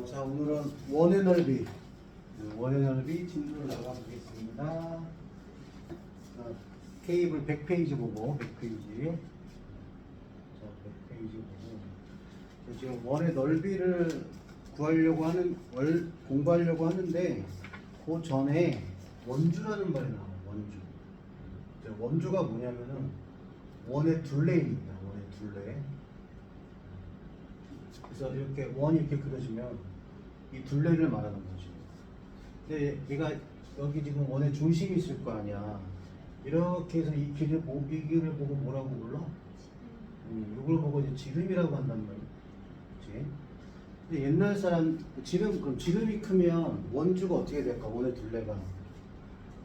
자, 오늘은 원의 넓이, 진도를 나가보겠습니다. 케이블 100페이지 보고, 100페이지. 자, 100페이지 보고. 지금 원의 넓이를 공부하려고 하는데, 그 전에 원주라는 말이 나와요, 원주. 자, 원주가 뭐냐면은, 원의 둘레입니다, 원의 둘레. 그래서 이렇게 원이 이렇게 그려지면 이 둘레를 말하는 거지. 근데 얘가 여기 지금 원의 중심이 있을 거 아니야. 이렇게 해서 이 길을 보고 뭐라고 불러? 이걸 보고 이제 지름이라고 한단 말이지. 근데 옛날 사람 그럼 지름이 크면 원주가 어떻게 될까? 원의 둘레가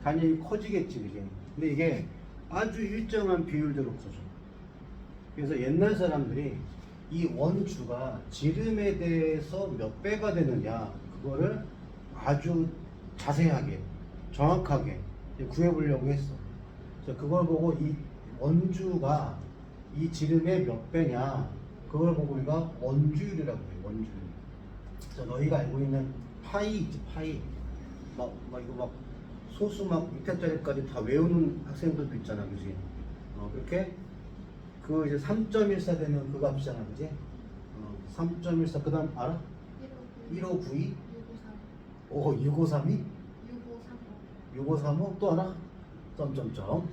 당연히 커지겠지, 그지? 근데 이게 아주 일정한 비율대로 커져. 그래서 옛날 사람들이 이 원주가 지름에 대해서 몇 배가 되느냐, 그거를 아주 자세하게, 정확하게 구해보려고 했어. 그래서 그걸 보고 이 원주가 이 지름의 몇 배냐, 그걸 보고 우리가 원주율이라고 해, 원주율. 그래서 너희가 알고 있는 파이 있지, 파이. 이거 소수 밑에 자리까지 다 외우는 학생들도 있잖아, 그지? 그렇게 그 이제 3.14 되면 그 값이잖아, 그지? 3.14, 그 다음 알아? 1592? 6532? 6535? 또 알아? 점점점.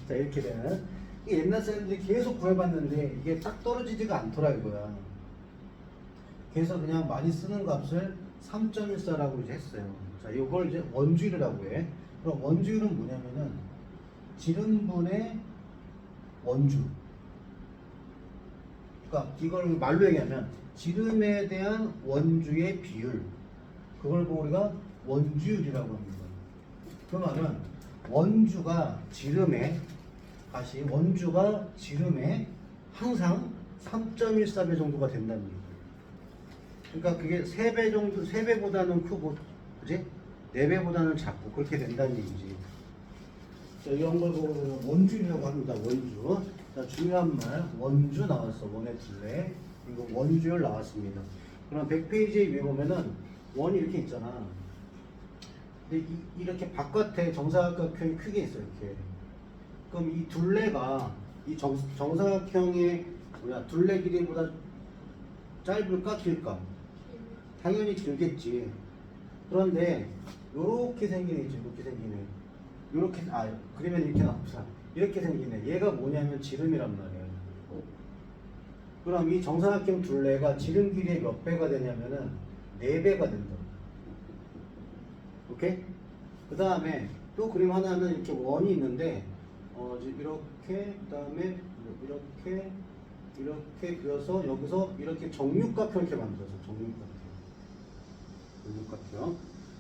자, 이렇게 되는. 이게 옛날 사람들이 계속 구해봤는데 이게 딱 떨어지지가 않더라, 이거야. 그래서 그냥 많이 쓰는 값을 3.14라고 이제 했어요. 자, 이걸 이제 원주율이라고 해. 그럼 원주율은 뭐냐면은 지름분의 원주. 그러니까 이걸 말로 얘기하면 지름에 대한 원주의 비율, 그걸 보고 우리가 원주율이라고 합니다. 그 말은 원주가 지름에 항상 3.14배 정도가 된다는 얘기예요. 그러니까 그게 3배 정도, 3배보다는 크고, 그지? 4배보다는 작고, 그렇게 된다는 얘기지. 자, 이런 걸 보고 원주율이라고 합니다. 원주. 자, 중요한 말, 원주 나왔어. 원의 둘레. 이거 원주율 나왔습니다. 그럼 100페이지에 위에 보면은 원이 이렇게 있잖아. 근데 이렇게 바깥에 정사각형이 크게 있어, 이렇게. 그럼 이 둘레가 이 정사각형의 둘레 길이보다 짧을까, 길까? 당연히 길겠지. 그런데 요렇게 생기네, 이렇게 생기네. 요렇게, 그러면 이렇게 나옵시다. 이렇게 생기네. 얘가 뭐냐면 지름이란 말이에요. 그럼 이 정사각형 둘레가 지름 길이의 몇 배가 되냐면은 4배가 된다. 오케이? 그 다음에 또 그림 하나는 이렇게 원이 있는데, 이렇게, 그 다음에 이렇게 그려서 여기서 이렇게 정육각형 이렇게 만들어서 정육각형.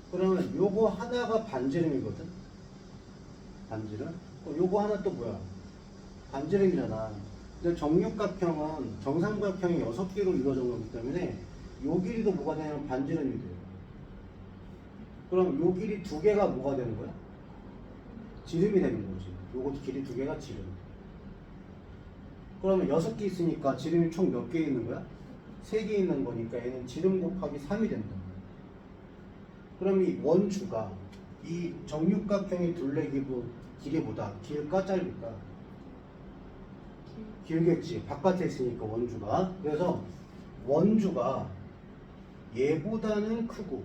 그러면 요거 하나가 반지름이거든? 반지름? 요거 하나 또 뭐야? 반지름이잖아. 근데 정육각형은 정삼각형이 6개로 이루어진 거기 때문에 요 길이도 뭐가 되냐면 반지름이 돼요. 그럼 요 길이 2개가 뭐가 되는 거야? 지름이 되는 거지. 요거 길이 2개가 지름. 그러면 6개 있으니까 지름이 총 몇 개 있는 거야? 3개 있는 거니까 얘는 지름 곱하기 3이 된다. 그럼 이 원주가 이 정육각형의 둘레 길이보다 길까 짧을까? 길겠지. 바깥에 있으니까 원주가. 그래서 원주가 얘보다는 크고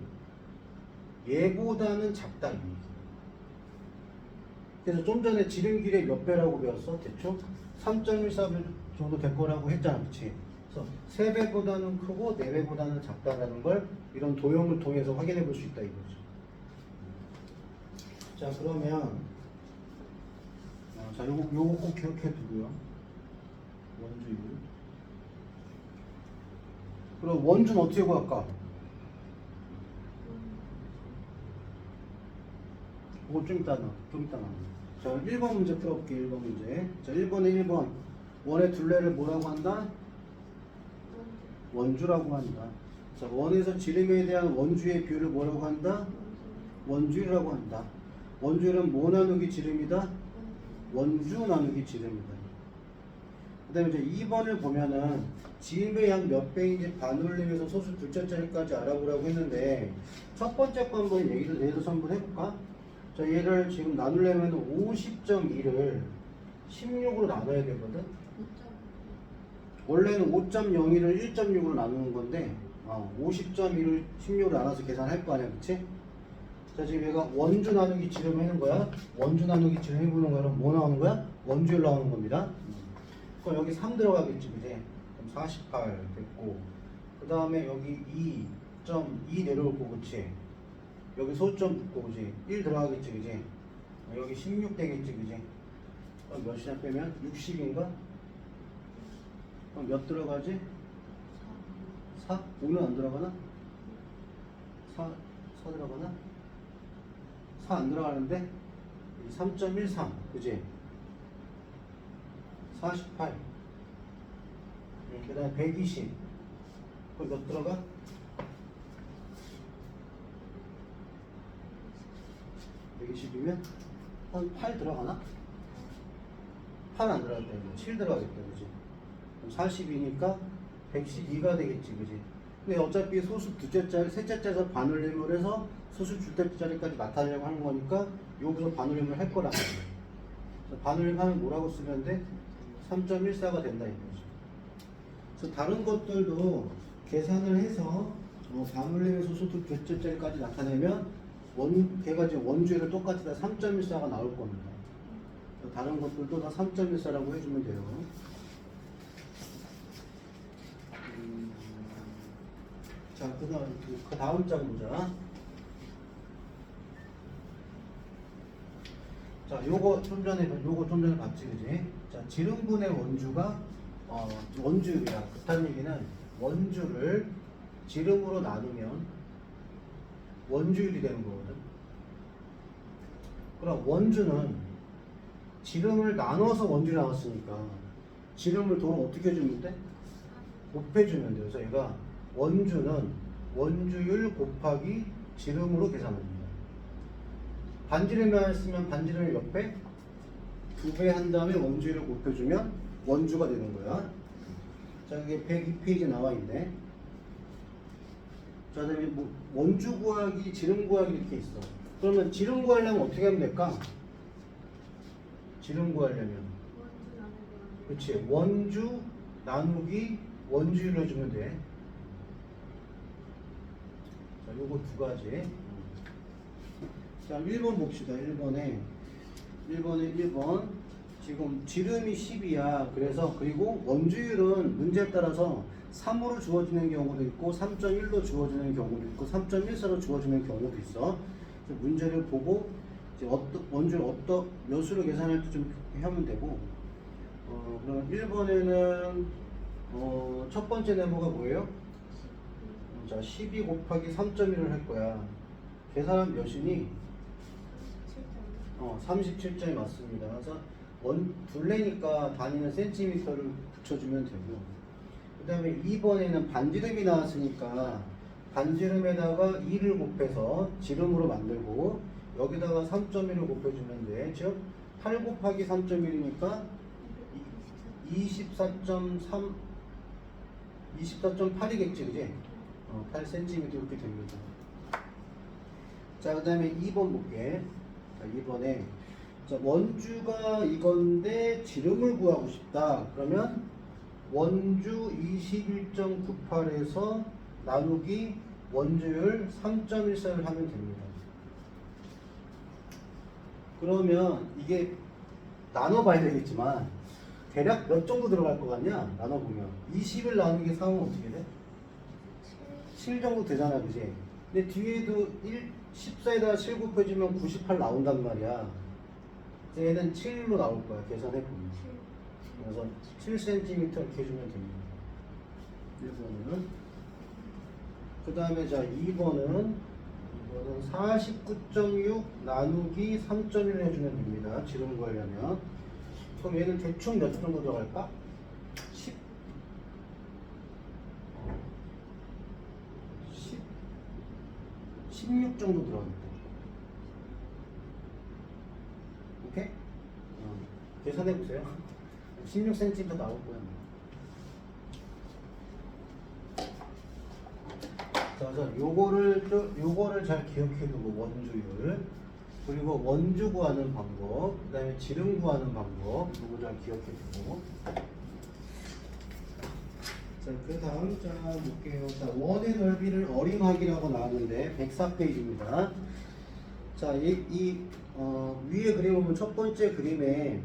얘보다는 작다, 이 얘기. 그래서 좀 전에 지름 길이의 몇 배라고 배웠어? 대충 3.14배 정도 될 거라고 했잖아, 그치? 그래서 3배보다는 크고 4배보다는 작다라는 걸 이런 도형을 통해서 확인해 볼 수 있다, 이거죠. 자, 그러면 자, 요거 꼭 기억해 두고요. 원주율. 그럼 원주는 어떻게 구할까? 이거 좀 이따 나와. 자, 1번 문제 풀어볼게. 1번 문제. 자, 1번에 1번. 원의 둘레를 뭐라고 한다? 원주라고 한다. 자, 원에서 지름에 대한 원주의 비율을 뭐라고 한다? 원주율이라고 한다. 원주율은 뭐 나누기 지름이다? 원주 나누기 지름이다. 그 다음에 이제 2번을 보면은 지름의 양 몇 배인지 반올림에서 소수 둘째 자리까지 알아보라고 했는데 첫 번째 거 한번 얘도 한번 해볼까? 자, 얘를 지금 나누려면 50.2를 16으로 나눠야 되거든. 원래는 5.01을 1.6으로 나누는 건데 50.1을 16으로 나눠서 계산할 거 아니야, 그치? 자, 지금 얘가 원주 나누기 지름 해는 거야. 원주 나누기 지름 해보는 거는 뭐 나오는 거야? 원주율 나오는 겁니다. 그럼 여기 3 들어가겠지, 그지? 그럼 48 됐고, 그 다음에 여기 2.2 내려올 거, 그치? 여기 소점 붙고, 그지? 1 들어가겠지, 그지? 여기 16 되겠지, 그지? 그럼 몇이나 빼면? 60인가? 그럼 몇 들어가지? 4? 5는 안 들어가나? 4 들어가나? 4 안 들어가는데 3.13 그지? 48 그 다음에 120 그럼 몇 들어가? 120이면 한 8 들어가나? 8 안 들어갈 때 7 들어가겠다 그지? 그럼 40이니까 112가 되겠지 그지? 근데 어차피 소수 둘째 자리, 셋째 자리에서 반올림을 해서 소수 둘째 자리까지 나타내려고 하는 거니까 여기서 반올림을 할 거란 말이야. 반올림 하면 뭐라고 쓰면 돼? 3.14가 된다 이거죠. 그래서 다른 것들도 계산을 해서 반올림의 소수 둘째 자리까지 나타내면 걔가 지금 원주율을 똑같이 다 3.14가 나올 겁니다. 다른 것들도 다 3.14라고 해주면 돼요. 자, 그 다음 장 보자. 자, 요거 좀 전에 봤지, 그지? 자, 지름분의 원주가, 원주율이야. 그딴 얘기는 원주를 지름으로 나누면 원주율이 되는 거거든. 그럼 원주는 지름을 나눠서 원주를 나눴으니까 지름을 도로 어떻게 해주면 돼? 곱해주면 돼요. 그래서 얘가 원주는 원주율 곱하기 지름으로 계산합니다. 반지름을 했으면 반지름을 몇 배? 2배 한 다음에 원주율을 곱해주면 원주가 되는 거야. 자, 이게 102페이지에 나와 있네. 자, 그다음에 원주 구하기, 지름 구하기 이렇게 있어. 그러면 지름 구하려면 어떻게 하면 될까? 지름 구하려면 그렇지. 원주 나누기 원주율로 해주면 돼. 자, 요거 두 가지. 자, 1번 봅시다. 1번. 지금 지름이 10이야. 그리고 원주율은 문제에 따라서 3으로 주어지는 경우도 있고 3.1로 주어지는 경우도 있고 3.14로 주어지는 경우도 있어. 그래서 문제를 보고 이제 원주율 몇 수로 계산할지 좀 하면 되고. 그럼 1번에는 첫 번째 네모가 뭐예요? 자, 12 곱하기 3.1을 할 거야. 계산은 몇이니? 37점이 맞습니다. 그래서 둘레니까 단위는 센티미터를 붙여주면 되고, 그 다음에 2번에는 반지름이 나왔으니까 반지름에다가 2를 곱해서 지름으로 만들고 여기다가 3.1을 곱해주면 돼. 즉 8 곱하기 3.1이니까 24.8이겠지, 그지? 8cm 이렇게 됩니다. 자, 그 다음에 2번 볼게. 자, 2번에 자, 원주가 이건데 지름을 구하고 싶다. 그러면 원주 21.98에서 나누기 원주율 3.14를 하면 됩니다. 그러면 이게 나눠봐야 되겠지만 대략 몇 정도 들어갈 것 같냐? 나눠보면 20을 나누기 3은 어떻게 돼? 7 정도 되잖아, 그지? 근데 뒤에도 14에다가 7 곱해주면 98 나온단 말이야. 얘는 7로 나올 거야, 계산해보면. 그래서 7cm 이렇게 해주면 됩니다. 1번은. 그 다음에 자, 2번은 49.6 나누기 3.1 해주면 됩니다. 지름 구하려면. 그럼 얘는 대충 몇 정도 들어갈까? 16 정도 들어갑니다. 오케이? 계산해보세요. 16cm 나올 거야. 자, 그래서 요거를 잘 기억해두고 원주율, 그리고 원주 구하는 방법, 그 다음에 지름 구하는 방법, 요거 잘 기억해두고. 자, 그 다음 자 볼게요. 자, 원의 넓이를 어림하기라고 나왔는데 104페이지입니다. 자, 위에 그림 보면 첫 번째 그림에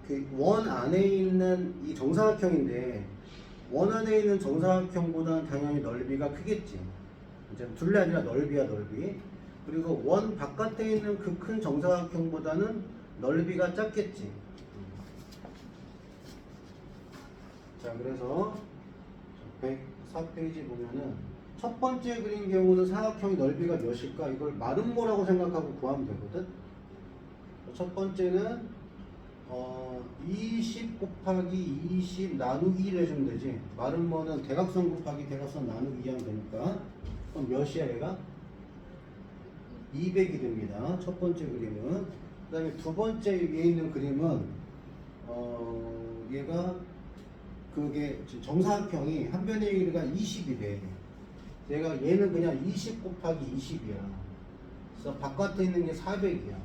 그 원 안에 있는 이 정사각형인데 원 안에 있는 정사각형보다는 당연히 넓이가 크겠지. 이제 둘레 아니라 넓이야, 넓이. 그리고 원 바깥에 있는 그 큰 정사각형보다는 넓이가 작겠지. 자, 그래서 104페이지 보면은 첫 번째 그린 경우는 사각형의 넓이가 몇일까? 이걸 마름모라고 생각하고 구하면 되거든. 첫 번째는 20 곱하기 20 나누기 1 해주면 되지. 마름모는 대각선 곱하기 대각선 나누기 2 하면 되니까. 그럼 몇이야 얘가? 200이 됩니다. 첫 번째 그림은. 그 다음에 두 번째 위에 있는 그림은 얘가 그게 정사각형이 한 변의 길이가 20이래. 얘는 그냥 20 곱하기 20이야. 그래서 바깥에 있는 게 400이야.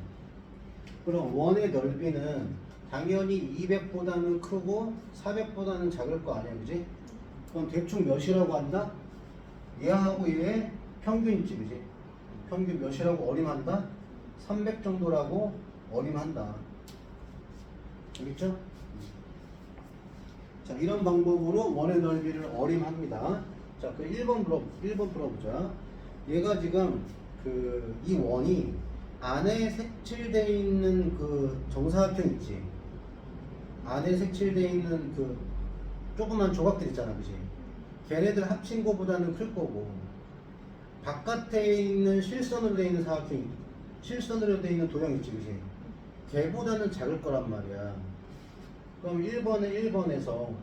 그럼 원의 넓이는 당연히 200보다는 크고 400보다는 작을 거 아니야, 그지? 그럼 대충 몇이라고 한다? 얘하고 얘의 평균이지, 그지? 평균 몇이라고 어림한다? 300 정도라고 어림한다. 알겠죠? 자, 이런 방법으로 원의 넓이를 어림합니다. 자, 그 1번 풀어보자. 얘가 지금 이 원이 안에 색칠되어 있는 그 정사각형 있지? 안에 색칠되어 있는 그 조그만 조각들 있잖아, 그지? 걔네들 합친 거보다는 클 거고, 바깥에 있는 실선으로 되어 있는 사각형, 실선으로 되어 있는 도형 있지, 그지? 걔보다는 작을 거란 말이야. 그럼 1번에서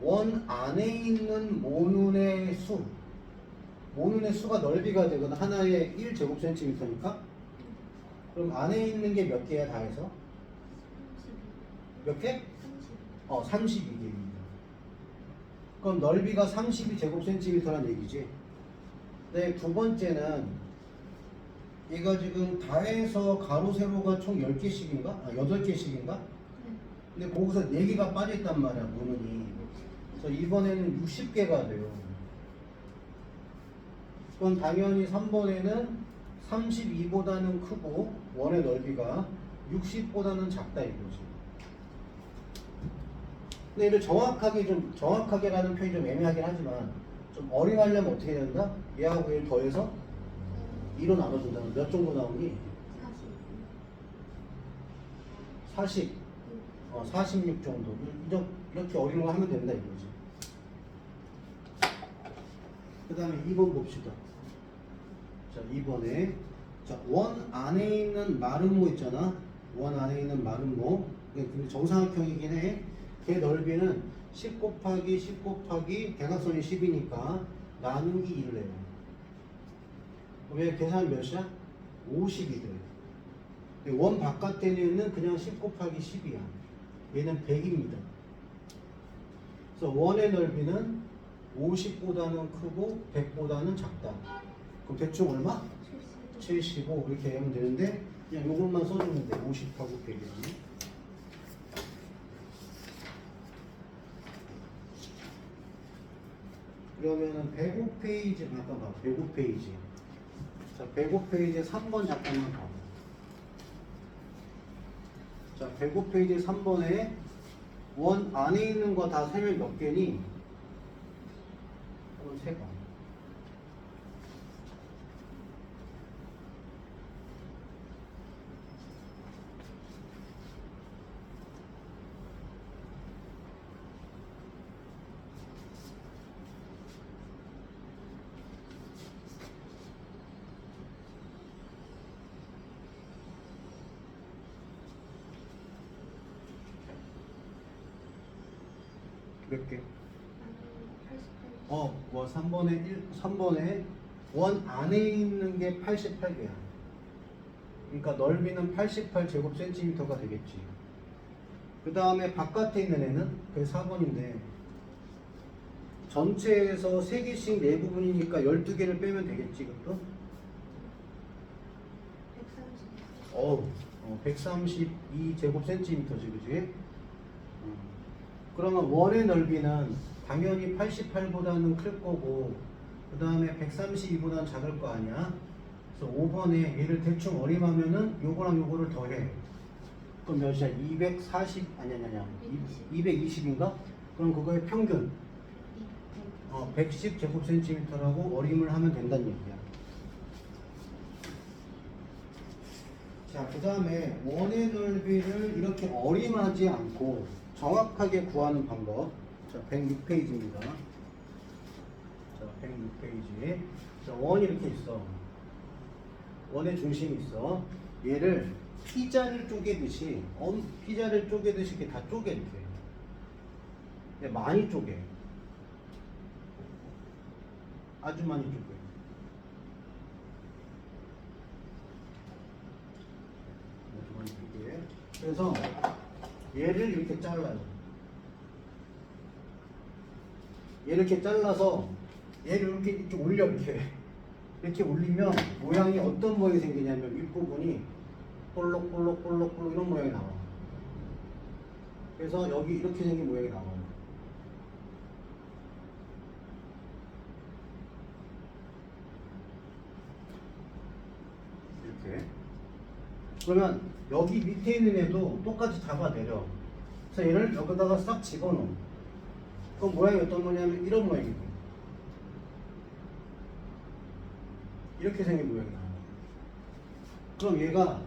원 안에 있는 모눈의 수가 넓이가 되거든. 하나에 1제곱센티미터니까. 그럼 안에 있는 게 몇 개야, 다 해서? 몇 개? 32개입니다. 그럼 넓이가 32제곱센티미터란 얘기지. 네, 두 번째는 얘가 지금 다 해서 가로, 세로가 총 10개씩인가? 8개씩인가? 근데 거기서 4개가 빠져있단 말이야, 모눈이. 그래서 이번에는 60개가 돼요. 그럼 당연히 3번에는 32보다는 크고 원의 넓이가 60보다는 작다 이거지. 근데 이를 정확하게라는 표현이 좀 애매하긴 하지만 좀 어림하려면 어떻게 된다? 얘하고 얘를 더해서 2로 나눠준다면 몇 정도 나오니? 40. 46 정도. 이렇게 어림을 하면 된다 이거지. 그 다음에 2번 봅시다. 자, 2번에 원 안에 있는 마름모 있잖아. 원 안에 있는 마름모. 근데 정사각형이긴 해. 걔 넓이는 10 곱하기 10 곱하기 대각선이 10이니까 나누기 1을 해요. 왜 계산 몇이야? 50이 돼. 원 바깥에는 그냥 10 곱하기 10이야. 얘는 100입니다. 그래서 원의 넓이는 50보다는 크고 100보다는 작다. 그럼 대충 얼마? 75 이렇게 하면 되는데 그냥 요것만 써주면 돼. 50하고 100이라는. 그러면은 105페이지 잠깐 봐. 105페이지. 자, 105페이지 3번 잠깐만 봐. 자, 105페이지 3번에 원 안에 있는 거 다 세면 몇 개니? 3번. 몇 개? 3번에 원 안에 있는 게 88개야. 그러니까 넓이는 88제곱센티미터가 되겠지. 그 다음에 바깥에 있는 애는 그게 4번인데 전체에서 3개씩 네 부분이니까 12개를 빼면 되겠지. 그것도? 132제곱센티미터지, 그지? 그러면 원의 넓이는 당연히 88보다는 클 거고, 그 다음에 132보다는 작을 거 아니야? 그래서 5번에 얘를 대충 어림하면은 요거랑 요거를 더해. 그럼 몇이야? 240, 아니야. 220인가? 그럼 그거의 평균. 110제곱센티미터라고 어림을 하면 된다는 얘기야. 자, 그 다음에 원의 넓이를 이렇게 어림하지 않고 정확하게 구하는 방법. 자, 106페이지입니다. 자, 106페이지. 자, 원이 이렇게 있어. 원의 중심이 있어. 얘를 피자를 쪼개듯이, 피자를 쪼개듯이 이렇게 다 쪼개, 이렇게. 많이 쪼개. 아주 많이 쪼개. 그래서 얘를 이렇게 잘라요. 얘를 이렇게 잘라서 얘를 이렇게 올려, 이렇게 올리면 모양이 어떤 모양이 생기냐면 윗부분이 볼록볼록 이런 모양이 나와. 그래서 여기 이렇게 생긴 모양이 나와요. 이렇게. 그러면 여기 밑에 있는 애도 똑같이 잡아내려. 그래서 얘를 여기다가 싹 집어넣어. 그럼 모양이 어떤 거냐면 이런 모양이고, 이렇게 생긴 모양이 나와요. 그럼 얘가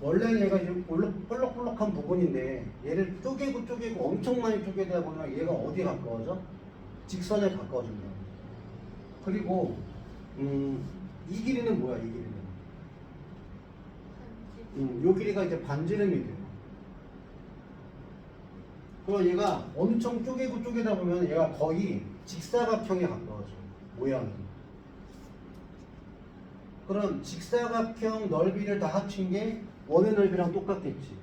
원래는 얘가 이제 볼록볼록한 부분인데 얘를 쪼개고 엄청 많이 쪼개다 보면 얘가 어디에 가까워져? 직선에 가까워진다. 그리고 이 길이는 뭐야? 이 길이는 요 길이가 이제 반지름이 돼요. 그럼 얘가 엄청 쪼개다 보면 얘가 거의 직사각형에 가까워져, 모양이. 그럼 직사각형 넓이를 다 합친 게 원의 넓이랑 똑같겠지.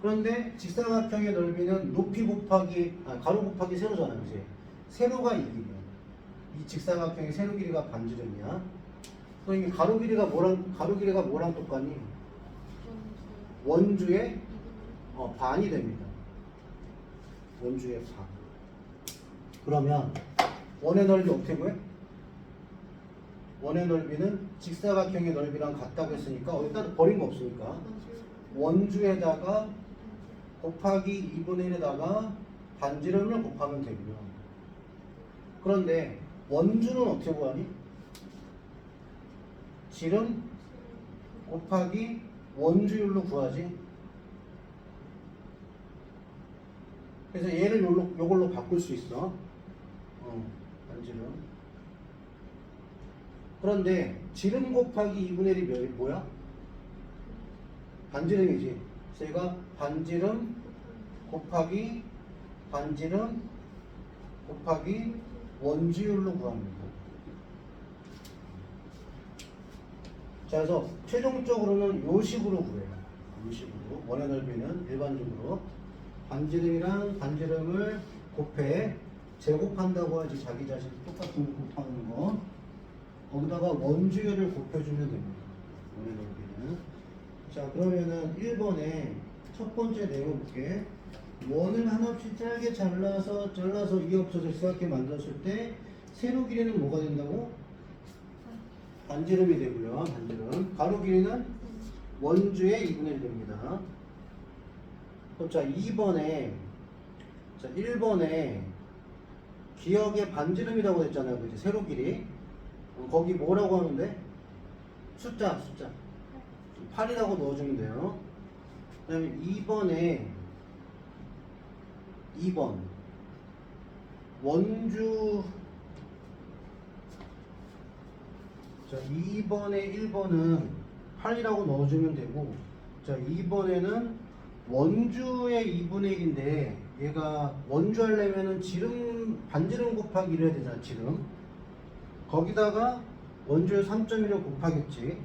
그런데 직사각형의 넓이는 높이 곱하기, 가로 곱하기 세로잖아, 그지? 세로가 이 길이야. 이 직사각형의 세로 길이가 반지름이야. 그럼 이게 가로 길이가 뭐랑 똑같니? 원주의 반이 됩니다. 원주의 반. 그러면 원의 넓이 어떻게 구해? 원의 넓이는 직사각형의 넓이랑 같다고 했으니까 어디다 버린 거 없으니까 원주에다가 곱하기 2분의 1에다가 반지름을 곱하면 되고요. 그런데 원주는 어떻게 구하니? 지름 곱하기 원주율로 구하지. 그래서 얘를 요걸로 바꿀 수 있어. 반지름. 그런데 지름 곱하기 2분의 1이 뭐야? 반지름이지. 그래서 얘가 반지름 곱하기 반지름 곱하기 원주율로 구합니다. 자, 그래서 최종적으로는 요 식으로 구해요. 이 식으로. 원의 넓이는 일반적으로 반지름이랑 반지름을 곱해. 제곱한다고 하지. 자기 자신 똑같은 거 곱하는 거. 거기다가 원주율을 곱해주면 됩니다. 원의 넓이는. 자, 그러면은 1번에 첫 번째 내용 볼게. 원을 한없이 짧게 잘라서 이 없어져 이렇게 만들었을 때 세로 길이는 뭐가 된다고? 반지름이 되고요. 반지름. 가로 길이는 원주의 2분의 1 됩니다. 자, 2번에 1번에 기역의 반지름이라고 했잖아요. 그치? 세로 길이. 거기 뭐라고 하는데? 숫자 8이라고 넣어주면 돼요. 그 다음에 2번 원주. 자, 2번에 1번은 8이라고 넣어주면 되고, 자, 2번에는 원주의 2분의 1인데 얘가 원주 하려면은 반지름 곱하기 1 해야 되잖아. 지름. 거기다가 원주의 3.1을 곱하겠지.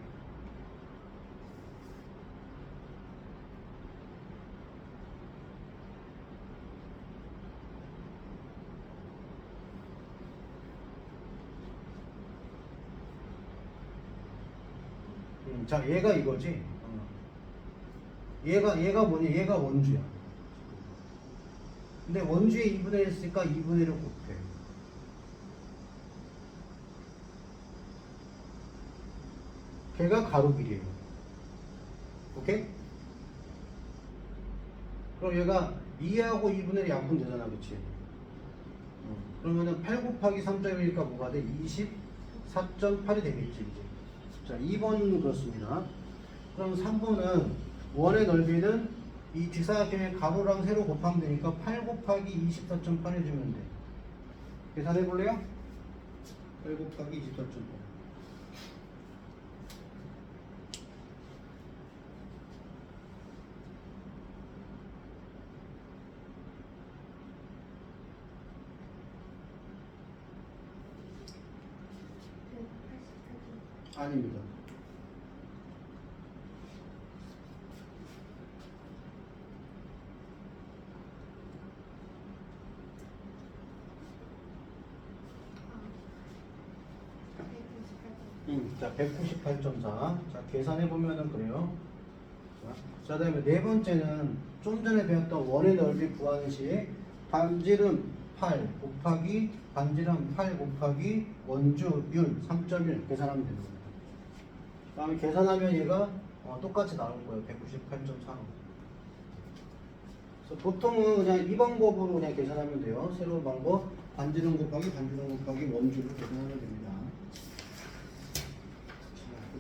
자, 얘가 이거지. 얘가 뭐냐? 얘가 원주야. 근데 원주에 2분의 1 있으니까 2분의 1을 곱해. 걔가 가로 길이에요. 오케이? 그럼 얘가 2하고 2분의 1이 약분되잖아, 그치? 그러면은 8 곱하기 3.1이니까 뭐가 돼? 24.8이 되겠지, 이제. 자, 2번은 그렇습니다. 그럼 3번은 원의 넓이는 이 뒷사각형의 가로랑 세로 곱하면 되니까 8 곱하기 24.8 해주면 돼. 계산해 볼래요? 8 곱하기 24.8. 아닙니다. 자, 198.4. 자, 계산해 보면은 그래요. 자, 그다음에 네 번째는 좀 전에 배웠던 원의 넓이 구하는 시 반지름 8 곱하기 반지름 8 곱하기 원주율 3.1 계산하면 되는 거예요. 그다음에 계산하면 얘가 똑같이 나올 거예요. 198.4. 그래서 보통은 그냥 이 방법으로 그냥 계산하면 돼요. 새로운 방법 반지름 곱하기 반지름 곱하기 원주율을 계산하면 됩니다.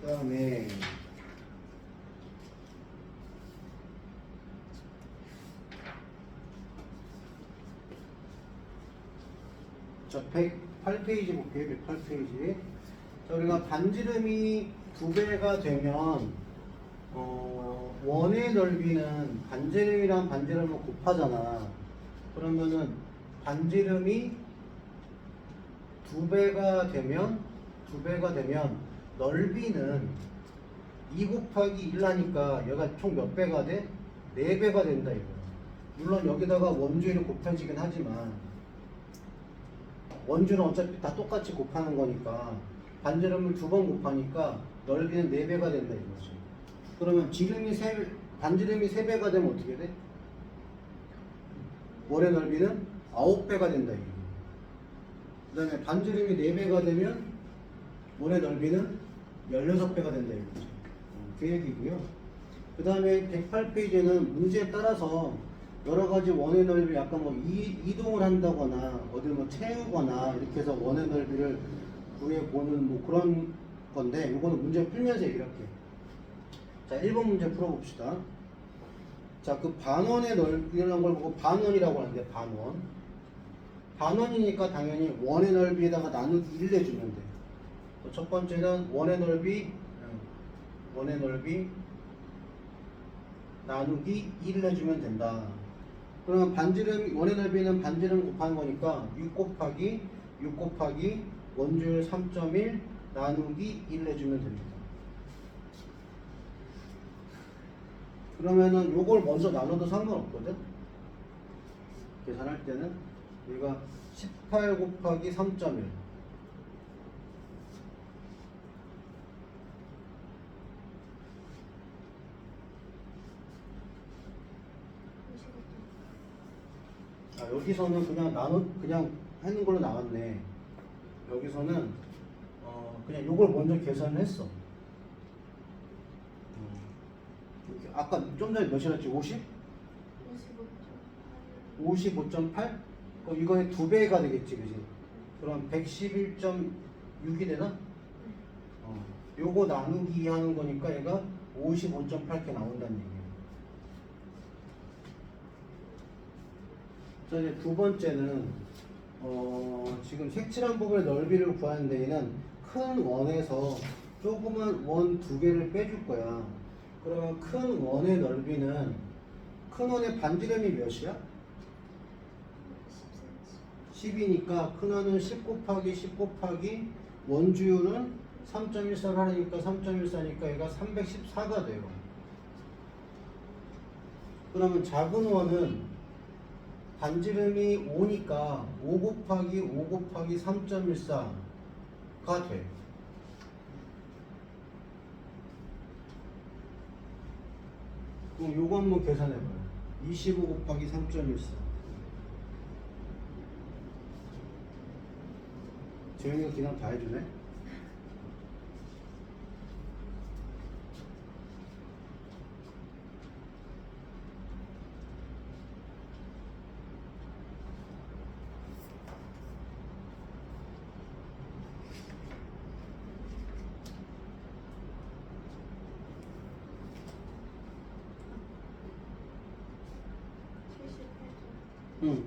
그 다음에 자, 108페이지 볼게요. 108페이지. 자, 우리가 반지름이 2배가 되면 원의 넓이는 반지름이랑 반지름을 곱하잖아. 그러면은 반지름이 2배가 되면 넓이는 2 곱하기 1 하니까 얘가 총 몇 배가 돼? 4배가 된다 이거야. 물론 여기다가 원주율이 곱해지긴 하지만 원주는 어차피 다 똑같이 곱하는 거니까 반지름을 2번 곱하니까 넓이는 4배가 된다 이거지. 그러면 반지름이 3배가 되면 어떻게 돼? 원의 넓이는 9배가 된다 이거. 그 다음에 반지름이 4배가 되면 원의 넓이는 16배가 된다 이거지. 그 얘기고요. 그 다음에 108페이지는 문제에 따라서 여러 가지 원의 넓이 약간 뭐 이동을 한다거나 어디 뭐 채우거나 이렇게 해서 원의 넓이를 구해보는 뭐 그런 건데 이거는 문제 풀면서 얘기를 할게요. 자, 1번 문제 풀어봅시다. 자, 그 반원의 넓이라는 걸 보고 반원이라고 하는데 반원이니까 당연히 원의 넓이에다가 나누기 1 내주면 돼. 첫 번째는 원의 넓이 나누기 1 해주면 된다. 그러면 원의 넓이는 반지름 곱하는 거니까 6 곱하기 원주율 3.1 나누기 1 해주면 됩니다. 그러면은 요걸 먼저 나눠도 상관없거든. 계산할 때는 우리가 18 곱하기 3.1 여기서는 그냥 하는 걸로 나왔네. 여기서는 그냥 요걸 먼저 계산을 했어. 이렇게 아까 좀 전에 몇이었지? 50? 55.8? 이거의 2배가 되겠지, 그지? 그럼 111.6이 되나? 요거 나누기 하는 거니까 얘가 55.8개 나온다는 얘기예요. 자, 이제 두 번째는 지금 색칠한 부분의 넓이를 구하는 데에는 큰 원에서 조그만 원 2개를 빼줄 거야. 그러면 큰 원의 넓이는 큰 원의 반지름이 몇이야? 10이니까 큰 원은 10 곱하기 10 곱하기 원주율은 3.14를 하니까 3.14니까 얘가 314가 돼요. 그러면 작은 원은 반지름이 5니까 5 곱하기 5 곱하기 3.14가 돼. 그럼 요거 한번 계산해봐요. 25 곱하기 3.14. 재영이가 그냥 다 해주네?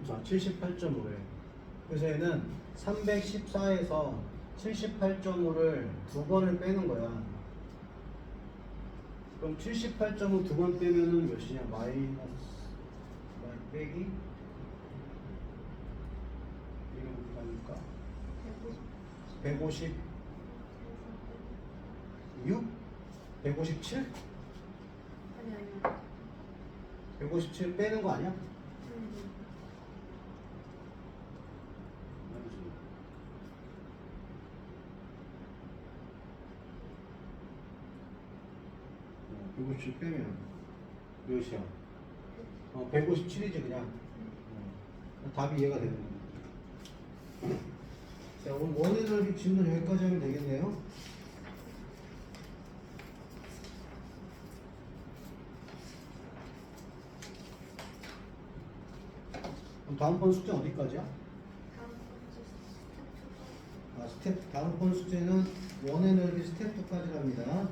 자, 78.5래. 그래서 얘는 314에서 78.5를 두 번을 빼는 거야. 그럼 78.5 두 번 빼면은 몇이냐? 빼기? 이거 곱하니까 156? 157? 아니 157 빼는 거 아니야? 음. 157 빼면 몇이야? 157이지 그냥. 답이 이해가 되는 거야. 자, 오늘 원의 넓이 질문 여기까지 하면 되겠네요. 그럼 다음 번 숙제는 어디까지야? 다음 번째 스텝 2번. 다음 번 숙제는 원의 넓이 스텝 2까지랍니다.